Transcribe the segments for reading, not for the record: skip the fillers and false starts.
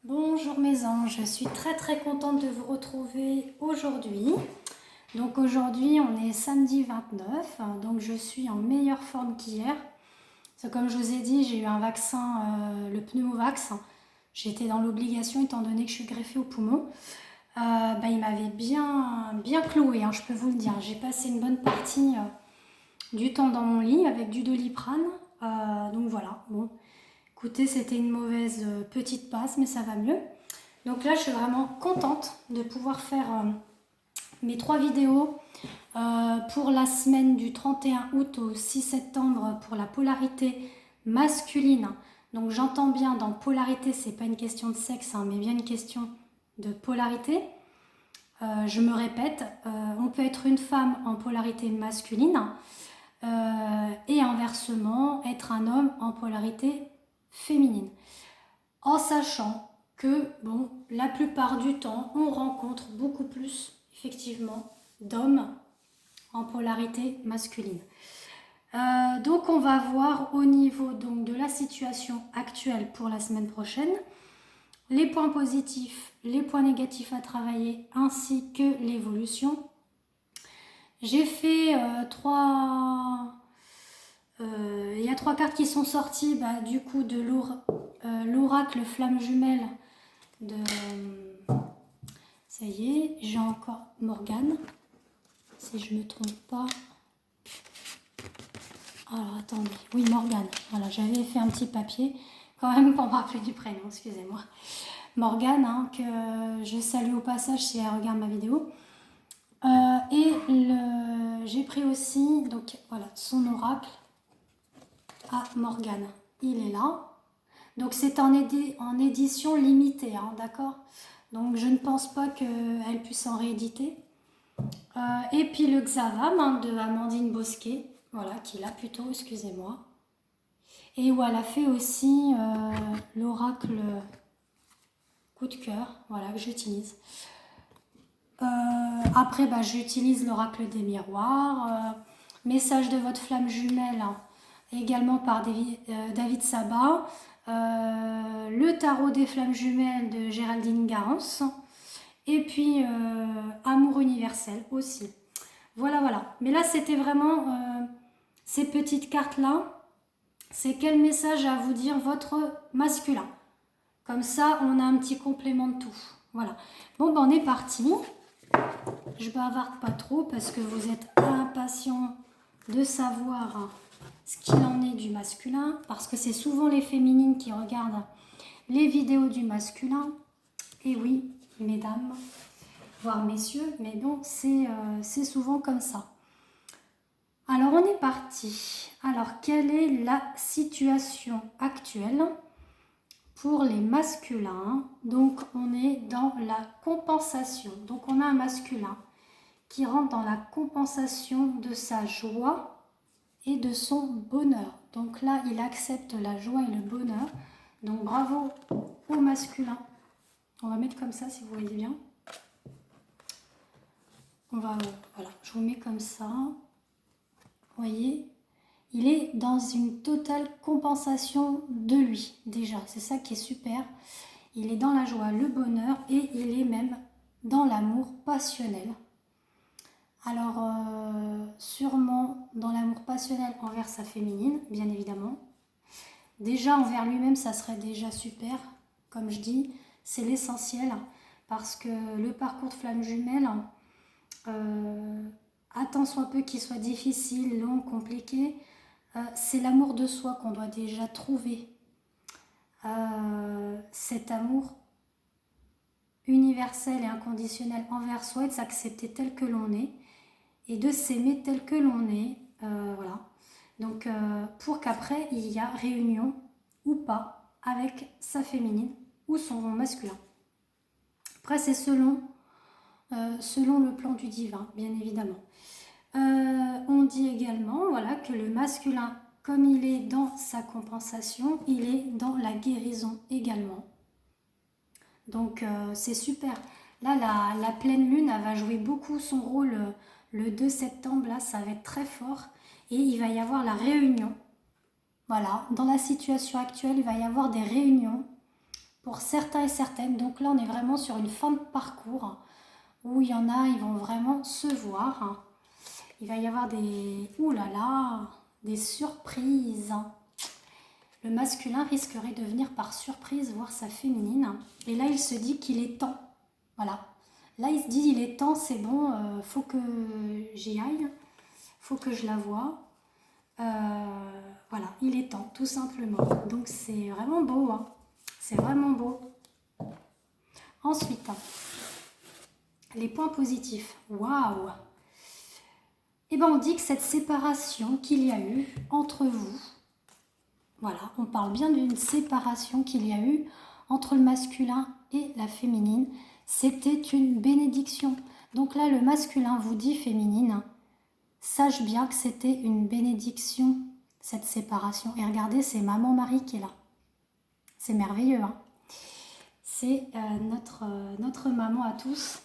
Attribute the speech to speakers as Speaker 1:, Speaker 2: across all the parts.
Speaker 1: Bonjour mes anges, je suis très contente de vous retrouver aujourd'hui. Donc aujourd'hui on est samedi 29, donc je suis en meilleure forme qu'hier. Comme je vous ai dit, j'ai eu un vaccin, le pneumovax. J'étais dans l'obligation étant donné que je suis greffée au poumon. Il m'avait bien cloué, je peux vous le dire. J'ai passé une bonne partie du temps dans mon lit avec du Doliprane. Donc voilà, bon. Écoutez, c'était une mauvaise petite passe, mais ça va mieux. Donc là, je suis vraiment contente de pouvoir faire mes 3 vidéos pour la semaine du 31 août au 6 septembre pour la polarité masculine. Donc j'entends bien, dans polarité, c'est pas une question de sexe, mais bien une question de polarité. Je me répète, on peut être une femme en polarité masculine et inversement, être un homme en polarité féminine. En sachant que, bon, la plupart du temps, on rencontre beaucoup plus, effectivement, d'hommes en polarité masculine. Donc, on va voir au niveau donc, de la situation actuelle pour la semaine prochaine, les points positifs, les points négatifs à travailler, ainsi que l'évolution. J'ai fait il y a 3 cartes qui sont sorties du coup de l'oracle flamme jumelle de... Ça y est, j'ai encore Morgane, si je ne me trompe pas. Alors attendez, oui Morgane, voilà, j'avais fait un petit papier quand même pour me rappeler du prénom, excusez-moi. Morgane, que je salue au passage si elle regarde ma vidéo. J'ai pris aussi, donc voilà, son oracle à Morgane. Il est là. Donc c'est en édition limitée, d'accord? Donc je ne pense pas qu'elle puisse en rééditer. Et puis le Xavam de Amandine Bosquet, voilà, qui l'a plutôt, excusez-moi. Et où elle a fait aussi l'oracle coup de cœur, voilà, que j'utilise. Après, j'utilise l'oracle des miroirs, message de votre flamme jumelle, également par David Sabat, le tarot des flammes jumelles de Géraldine Garance, et puis amour universel aussi. Voilà. Mais là, c'était vraiment ces petites cartes-là. C'est quel message à vous dire votre masculin. Comme ça, on a un petit complément de tout. Voilà. Bon, on est parti. Je bavarde pas trop parce que vous êtes impatients de savoir ce qu'il en est du masculin. Parce que c'est souvent les féminines qui regardent les vidéos du masculin. Et oui, mesdames, voire messieurs, mais bon, c'est souvent comme ça. Alors, on est parti. Alors, quelle est la situation actuelle pour les masculins? Donc, on est dans la compensation. Donc, on a un masculin qui rentre dans la compensation de sa joie et de son bonheur. Donc là, il accepte la joie et le bonheur. Donc, bravo au masculin. On va mettre comme ça, si vous voyez bien. Voilà, je vous mets comme ça. Vous voyez, il est dans une totale compensation de lui, déjà. C'est ça qui est super. Il est dans la joie, le bonheur et il est même dans l'amour passionnel. Alors, sûrement dans l'amour passionnel envers sa féminine, bien évidemment. Déjà, envers lui-même, ça serait déjà super. Comme je dis, c'est l'essentiel. Parce que le parcours de flamme jumelle, tant soit peu qu'il soit difficile, long, compliqué, c'est l'amour de soi qu'on doit déjà trouver. Cet amour universel et inconditionnel envers soi et de s'accepter tel que l'on est et de s'aimer tel que l'on est. Voilà. Donc, pour qu'après, il y a réunion ou pas avec sa féminine ou son masculin. Après, c'est selon le plan du divin, bien évidemment. On dit également que le masculin, comme il est dans sa compensation, il est dans la guérison également. Donc c'est super. Là, la pleine lune, elle va jouer beaucoup son rôle le 2 septembre. Là, ça va être très fort. Et il va y avoir la réunion. Voilà, dans la situation actuelle, il va y avoir des réunions pour certains et certaines. Donc là, on est vraiment sur une fin de parcours où il y en a, ils vont vraiment se voir. Il va y avoir des... Ouh là là, des surprises. Le masculin risquerait de venir par surprise voir sa féminine. Et là, il se dit qu'il est temps. Voilà. Là, il se dit, il est temps, c'est bon, faut que j'y aille. Faut que je la voie. Voilà, il est temps, tout simplement. Donc, c'est vraiment beau. Hein. C'est vraiment beau. Ensuite, les points positifs. Waouh! Eh bien, on dit que cette séparation qu'il y a eu entre vous, voilà, on parle bien d'une séparation qu'il y a eu entre le masculin et la féminine. C'était une bénédiction. Donc là, le masculin vous dit féminine, sache bien que c'était une bénédiction, cette séparation. Et regardez, c'est Maman Marie qui est là. C'est merveilleux, hein. C'est notre maman à tous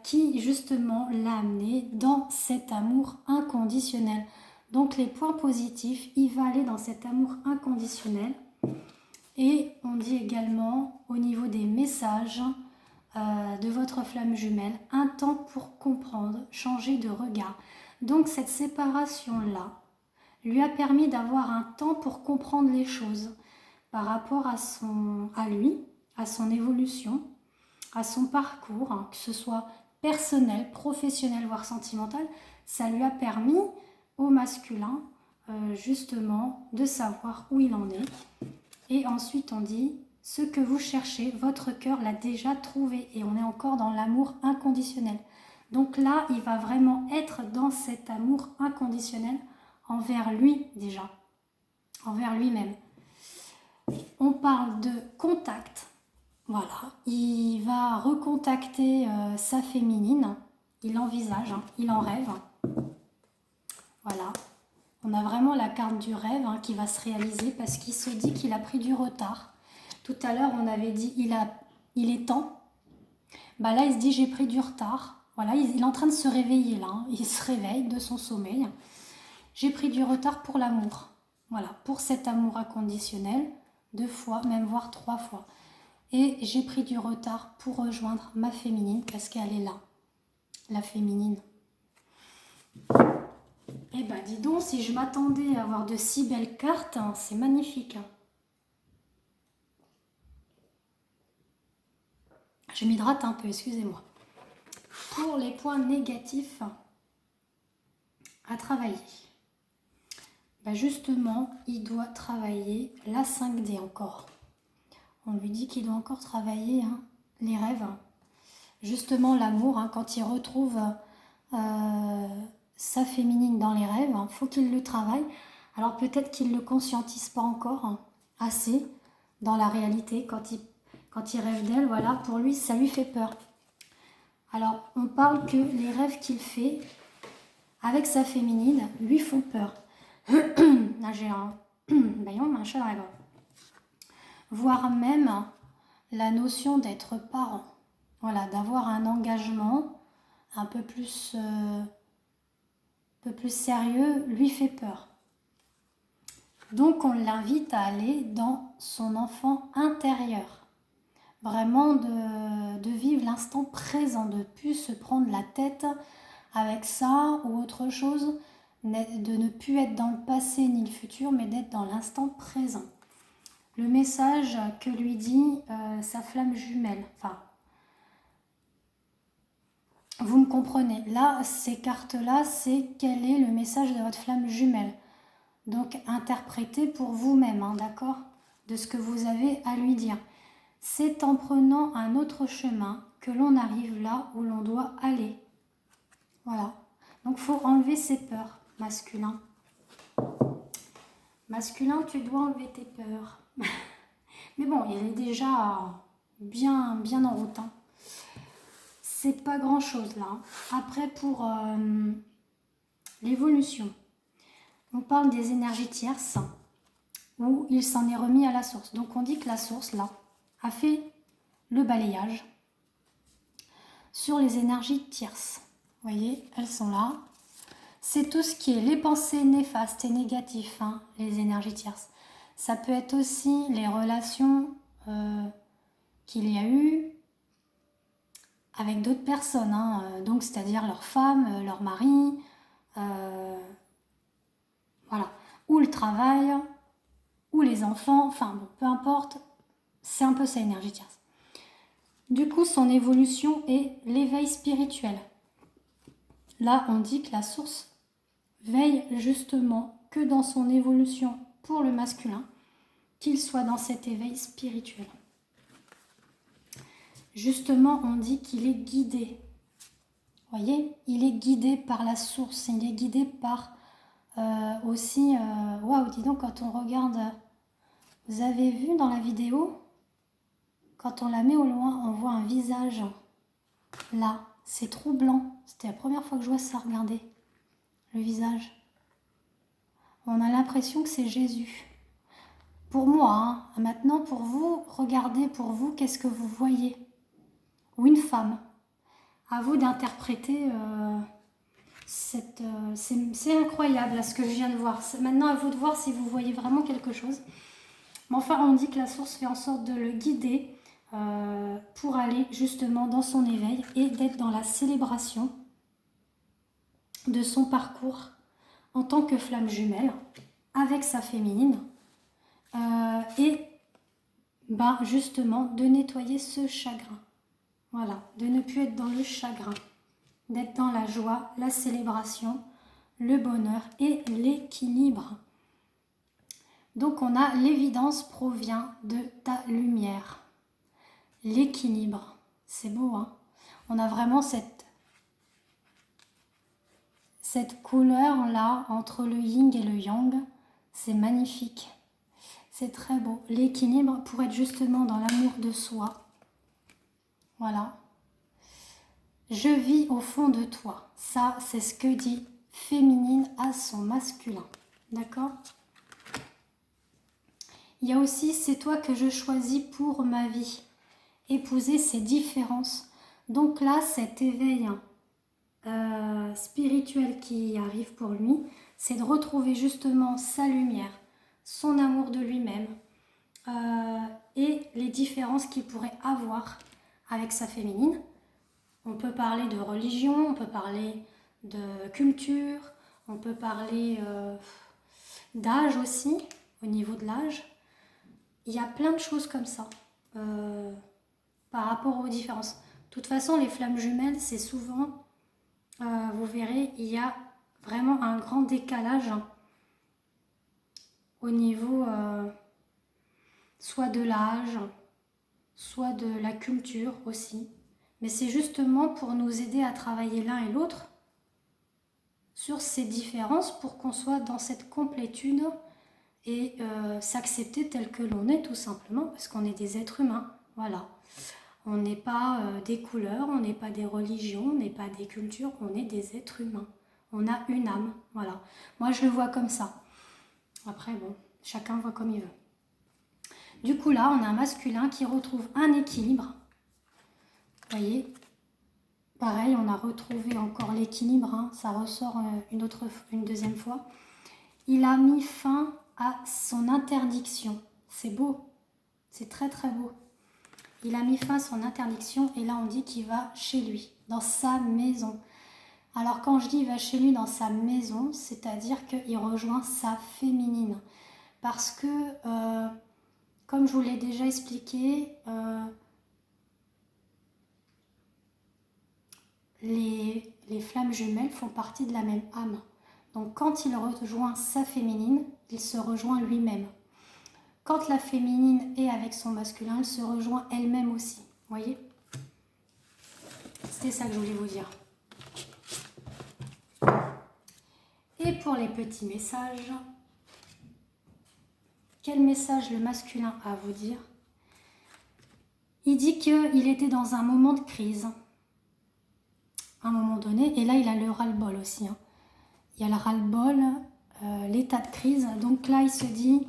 Speaker 1: qui, justement, l'a amené dans cet amour inconditionnel. Donc les points positifs, il va aller dans cet amour inconditionnel. Et on dit également au niveau des messages de votre flamme jumelle, un temps pour comprendre, changer de regard. Donc cette séparation-là lui a permis d'avoir un temps pour comprendre les choses par rapport à lui, à son évolution, à son parcours, hein, que ce soit personnel, professionnel, voire sentimental. Ça lui a permis au masculin justement de savoir où il en est. Et ensuite on dit, ce que vous cherchez, votre cœur l'a déjà trouvé. Et on est encore dans l'amour inconditionnel. Donc là, il va vraiment être dans cet amour inconditionnel envers lui déjà, envers lui-même. On parle de contact. Voilà, il va recontacter sa féminine. Il envisage, hein, il en rêve. Voilà. On a vraiment la carte du rêve qui va se réaliser parce qu'il se dit qu'il a pris du retard. Tout à l'heure, on avait dit il est temps. Bah là, il se dit j'ai pris du retard. Voilà, il est en train de se réveiller là. Hein. Il se réveille de son sommeil. J'ai pris du retard pour l'amour. Voilà, pour cet amour inconditionnel, 2 fois, même voire 3 fois. Et j'ai pris du retard pour rejoindre ma féminine parce qu'elle est là, la féminine. Eh ben dis donc, si je m'attendais à avoir de si belles cartes, hein, c'est magnifique. Hein. Je m'hydrate un peu, excusez-moi. Pour les points négatifs à travailler. Ben justement, il doit travailler la 5D encore. On lui dit qu'il doit encore travailler hein, les rêves. Hein. Justement, l'amour, hein, quand il retrouve sa féminine dans les rêves, il faut qu'il le travaille. Alors peut-être qu'il ne le conscientise pas encore hein, assez dans la réalité. Quand il rêve d'elle, voilà, pour lui, ça lui fait peur. Alors, on parle que les rêves qu'il fait avec sa féminine lui font peur. Là, j'ai un chat dans la gorge. Voire même la notion d'être parent. Voilà, d'avoir un engagement un peu plus sérieux lui fait peur. Donc on l'invite à aller dans son enfant intérieur. Vraiment de vivre l'instant présent, de ne plus se prendre la tête avec ça ou autre chose, de ne plus être dans le passé ni le futur, mais d'être dans l'instant présent. Le message que lui dit sa flamme jumelle, enfin, vous me comprenez, là, ces cartes-là, c'est quel est le message de votre flamme jumelle. Donc, interprétez pour vous-même, hein, d'accord, de ce que vous avez à lui dire. C'est en prenant un autre chemin que l'on arrive là où l'on doit aller. Voilà. Donc, il faut enlever ses peurs, masculin. Masculin, tu dois enlever tes peurs. Mais bon, il est déjà bien en route. Hein. C'est pas grand-chose là. Après, pour l'évolution, on parle des énergies tierces où il s'en est remis à la source. Donc, on dit que la source, là, a fait le balayage sur les énergies tierces. Vous voyez, elles sont là. C'est tout ce qui est les pensées néfastes et négatives, hein, les énergies tierces. Ça peut être aussi les relations qu'il y a eu avec d'autres personnes, hein, donc c'est-à-dire leur femme, leur mari, voilà, ou le travail, ou les enfants, enfin bon, peu importe, c'est un peu sa énergie tierce. Du coup, son évolution est l'éveil spirituel. Là, on dit que la source veille justement que dans son évolution pour le masculin, qu'il soit dans cet éveil spirituel. Justement, on dit qu'il est guidé. Vous voyez, il est guidé par la source, il est guidé par aussi... Waouh, dis donc, quand on regarde... Vous avez vu dans la vidéo, quand on la met au loin, on voit un visage. Là, c'est troublant. C'était la première fois que je vois ça, regardez. Le visage. On a l'impression que c'est Jésus. Pour moi, hein. Maintenant pour vous, regardez pour vous, qu'est-ce que vous voyez? Ou une femme. À vous d'interpréter c'est incroyable là, ce que je viens de voir. Maintenant à vous de voir si vous voyez vraiment quelque chose. Mais enfin, on dit que la source fait en sorte de le guider pour aller justement dans son éveil et d'être dans la célébration de son parcours en tant que flamme jumelle avec sa féminine et ben, justement de nettoyer ce chagrin. Voilà, de ne plus être dans le chagrin, d'être dans la joie, la célébration, le bonheur et l'équilibre. Donc on a l'évidence provient de ta lumière. L'équilibre, c'est beau, hein? On a vraiment cette couleur-là entre le yin et le yang. C'est magnifique. C'est très beau. L'équilibre pour être justement dans l'amour de soi. Voilà. Je vis au fond de toi. Ça, c'est ce que dit féminine à son masculin. D'accord ? Il y a aussi, c'est toi que je choisis pour ma vie. Épouser ces différences. Donc là, cet éveil spirituel qui arrive pour lui, c'est de retrouver justement sa lumière, son amour de lui-même et les différences qu'il pourrait avoir avec sa féminine. On peut parler de religion, on peut parler de culture, on peut parler d'âge aussi, au niveau de l'âge. Il y a plein de choses comme ça par rapport aux différences. De toute façon, les flammes jumelles, c'est souvent, vous verrez, il y a vraiment un grand décalage au niveau soit de l'âge, soit de la culture aussi. Mais c'est justement pour nous aider à travailler l'un et l'autre sur ces différences pour qu'on soit dans cette complétude et s'accepter tel que l'on est tout simplement parce qu'on est des êtres humains. Voilà. On n'est pas des couleurs, on n'est pas des religions, on n'est pas des cultures, on est des êtres humains. On a une âme. Voilà. Moi, je le vois comme ça. Après, bon, chacun voit comme il veut. Du coup, là, on a un masculin qui retrouve un équilibre. Vous voyez, pareil, on a retrouvé encore l'équilibre, hein, ça ressort une deuxième fois. Il a mis fin à son interdiction. C'est beau, c'est très très beau. Il a mis fin à son interdiction et là on dit qu'il va chez lui, dans sa maison. Alors quand je dis il va chez lui dans sa maison, c'est-à-dire qu'il rejoint sa féminine. Parce que, comme je vous l'ai déjà expliqué, les flammes jumelles font partie de la même âme. Donc quand il rejoint sa féminine, il se rejoint lui-même. Quand la féminine est avec son masculin, elle se rejoint elle-même aussi. Vous voyez ? C'était ça que je voulais vous dire. Et pour les petits messages, quel message le masculin a à vous dire ? Il dit qu'il était dans un moment de crise. À un moment donné, et là il a le ras-le-bol aussi. Hein. Il y a le ras-le-bol, l'état de crise. Donc là il se dit,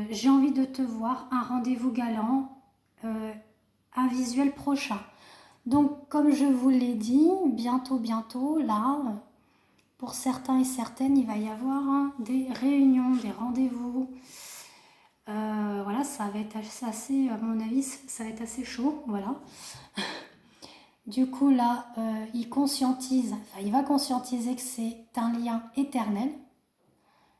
Speaker 1: j'ai envie de te voir, un rendez-vous galant, un visuel prochain. Donc comme je vous l'ai dit, bientôt, là, pour certains et certaines, il va y avoir des réunions, des rendez-vous. Voilà, ça va être assez, à mon avis, ça va être assez chaud, voilà. Du coup, là, il conscientise, enfin, il va conscientiser que c'est un lien éternel.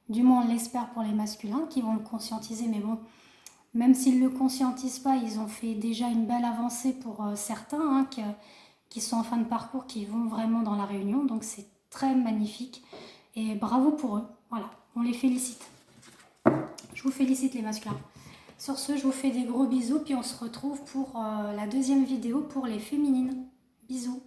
Speaker 1: Du moins, on l'espère pour les masculins qui vont le conscientiser, mais bon, même s'ils ne le conscientisent pas, ils ont fait déjà une belle avancée pour certains hein, qui sont en fin de parcours, qui vont vraiment dans la réunion. Donc, c'est très magnifique et bravo pour eux. Voilà, on les félicite. Je vous félicite les masculins. Sur ce, je vous fais des gros bisous, puis on se retrouve pour la deuxième vidéo pour les féminines. Bisous.